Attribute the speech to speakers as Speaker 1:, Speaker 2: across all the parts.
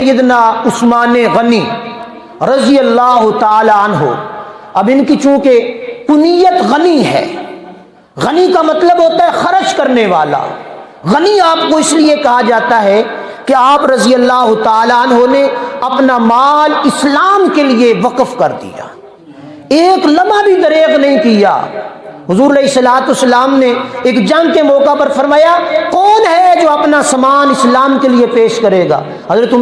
Speaker 1: سیدنا عثمان غنی رضی اللہ تعالی عنہ، اب ان کی چونکہ کنیت غنی ہے، غنی کا مطلب ہوتا ہے خرچ کرنے والا، غنی آپ کو اس لیے کہا جاتا ہے کہ آپ رضی اللہ تعالی عنہ نے اپنا مال اسلام کے لیے وقف کر دیا، ایک لمحہ بھی دریغ نہیں کیا۔ حضور علیہ الصلوۃ والسلام نے ایک جنگ کے موقع پر فرمایا کون ہے جو اپنا سامان اسلام کے لیے پیش کرے گا؟ حضرت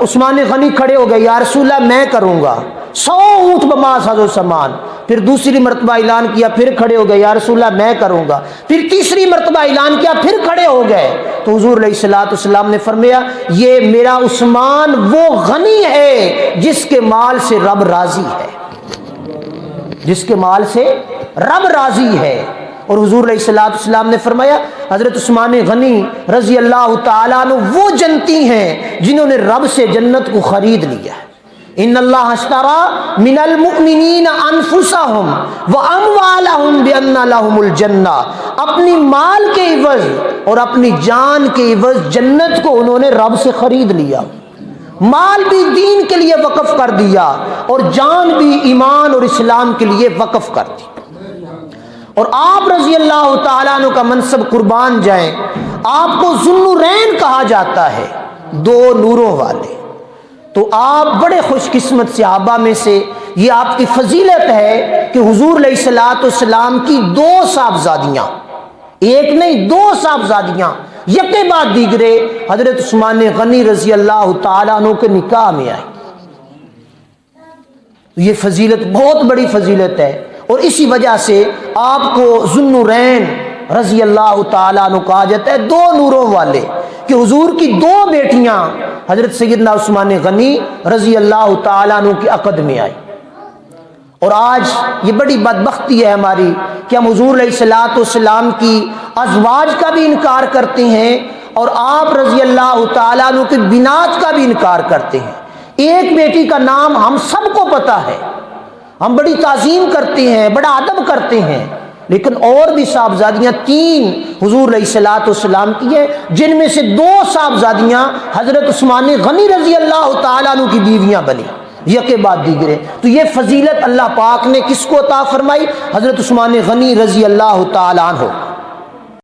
Speaker 1: عثمان غنی کھڑے ہو گئے، یا رسول اللہ میں کروں گا، 100 اونٹ بماس حضر سامان۔ پھر دوسری مرتبہ اعلان کیا، پھر کھڑے ہو گئے، یا رسول اللہ میں کروں گا۔ پھر تیسری مرتبہ اعلان کیا، پھر کھڑے ہو گئے۔ تو حضور علیہ الصلوۃ والسلام نے فرمایا یہ میرا عثمان وہ غنی ہے جس کے مال سے رب راضی ہے، جس کے مال سے رب راضی ہے۔ اور حضور علیہ الصلوۃ والسلام نے فرمایا حضرت عثمان غنی رضی اللہ تعالیٰ عنہ وہ جنتی ہیں جنہوں نے رب سے جنت کو خرید لیا۔ ان اللہ اشتری من المؤمنین انفسہم واموالہم بان لہم الجنہ، اپنی مال کے عوض اور اپنی جان کے عوض جنت کو انہوں نے رب سے خرید لیا، مال بھی دین کے لیے وقف کر دیا اور جان بھی ایمان اور اسلام کے لیے وقف کر دی۔ اور آپ رضی اللہ تعالیٰ عنہ کا منصب قربان جائیں، آپ کو ذوالنورین کہا جاتا ہے، 2 نوروں والے۔ تو آپ بڑے خوش قسمت صحابہ میں سے، یہ آپ کی فضیلت ہے کہ حضور علیہ الصلوۃ والسلام کی 2 صاحبزادیاں، ایک نہیں 2 صاحبزادیاں یکے بعد دیگرے حضرت عثمان غنی رضی اللہ تعالیٰ عنہ کے نکاح میں آئی۔ یہ فضیلت بہت بڑی فضیلت ہے، اور اسی وجہ سے آپ کو ذوالنورین رضی اللہ تعالیٰ عنہ کہا جاتا ہے، 2 نوروں والے، کہ حضور کی 2 بیٹیاں حضرت سیدنا عثمان غنی رضی اللہ تعالیٰ عنہ کی عقد میں آئی۔ اور آج یہ بڑی بدبختی ہے ہماری کہ ہم حضور علیہ الصلوۃ والسلام کی ازواج کا بھی انکار کرتے ہیں اور آپ رضی اللہ تعالیٰ عنہ کی بنات کا بھی انکار کرتے ہیں۔ ایک بیٹی کا نام ہم سب کو پتہ ہے، ہم بڑی تعظیم کرتے ہیں، بڑا ادب کرتے ہیں، لیکن اور بھی صاحبزادیاں 3 حضور علیہ الصلوۃ والسلام کی ہیں، جن میں سے 2 صاحبزادیاں حضرت عثمان غنی رضی اللہ تعالیٰ عنہ کی بیویاں بنی یکے بعد دیگرے۔ تو یہ فضیلت اللہ پاک نے کس کو عطا فرمائی؟ حضرت عثمان غنی رضی اللہ تعالیٰ عنہ۔